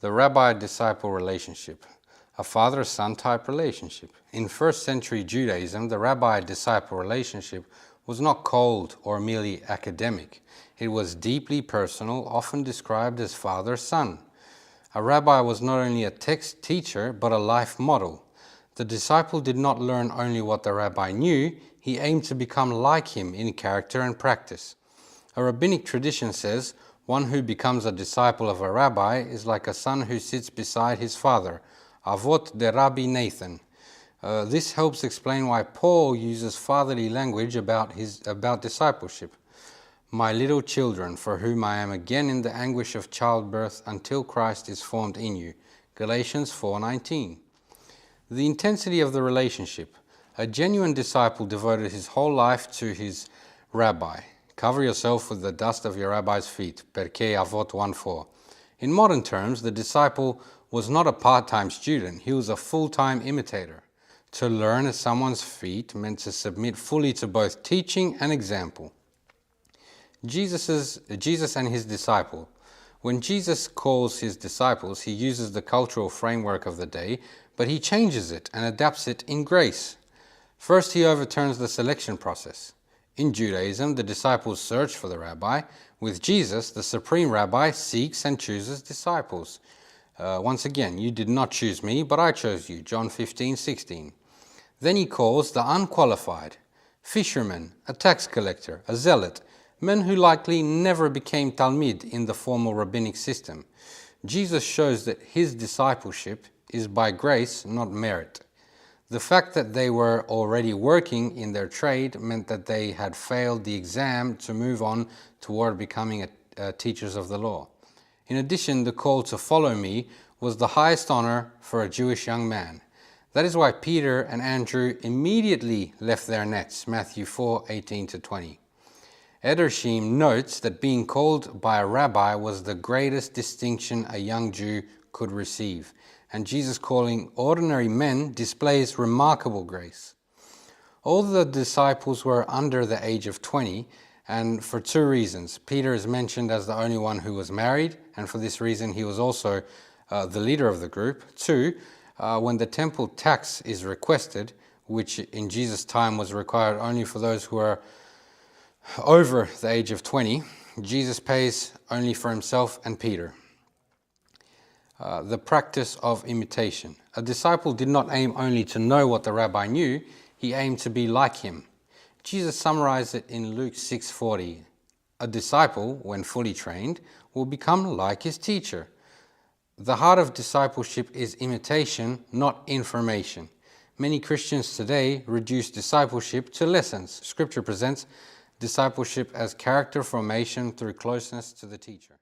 The rabbi-disciple relationship, a father-son type relationship. In first century Judaism, the rabbi-disciple relationship was not cold or merely academic. It was deeply personal, often described as father-son. A rabbi was not only a text teacher, but a life model. The disciple did not learn only what the rabbi knew, he aimed to become like him in character and practice. A rabbinic tradition says, one who becomes a disciple of a rabbi is like a son who sits beside his father, Avot de Rabbi Nathan. This helps explain why Paul uses fatherly language about discipleship. My little children, for whom I am again in the anguish of childbirth until Christ is formed in you. Galatians 4:19. The intensity of the relationship. A genuine disciple devoted his whole life to his rabbi. Cover yourself with the dust of your rabbi's feet. Perkei Avot 1:4. In modern terms, the disciple was not a part-time student, he was a full-time imitator. To learn at someone's feet meant to submit fully to both teaching and example. Jesus and his disciple. When Jesus calls his disciples, he uses the cultural framework of the day, but he changes it and adapts it in grace. First, he overturns the selection process. In Judaism, the disciples search for the rabbi. With Jesus, the supreme rabbi seeks and chooses disciples. Once again, you did not choose me, but I chose you. John 15:16. Then he calls the unqualified, fishermen, a tax collector, a zealot, men who likely never became Talmid in the formal rabbinic system. Jesus shows that his discipleship is by grace, not merit. The fact that they were already working in their trade meant that they had failed the exam to move on toward becoming teachers of the law. In addition, the call to follow me was the highest honor for a Jewish young man. That is why Peter and Andrew immediately left their nets, Matthew 4:18-20. Edersheim notes that being called by a rabbi was the greatest distinction a young Jew could receive, and Jesus calling ordinary men displays remarkable grace. All the disciples were under the age of 20, and for two reasons. Peter is mentioned as the only one who was married, and for this reason he was also the leader of the group. Two, when the temple tax is requested, which in Jesus' time was required only for those who were over the age of 20, Jesus pays only for himself and Peter. The practice of imitation. A disciple did not aim only to know what the rabbi knew, he aimed to be like him. Jesus summarized it in Luke 6:40. A disciple, when fully trained, will become like his teacher. The heart of discipleship is imitation, not information. Many Christians today reduce discipleship to lessons. Scripture presents discipleship as character formation through closeness to the teacher.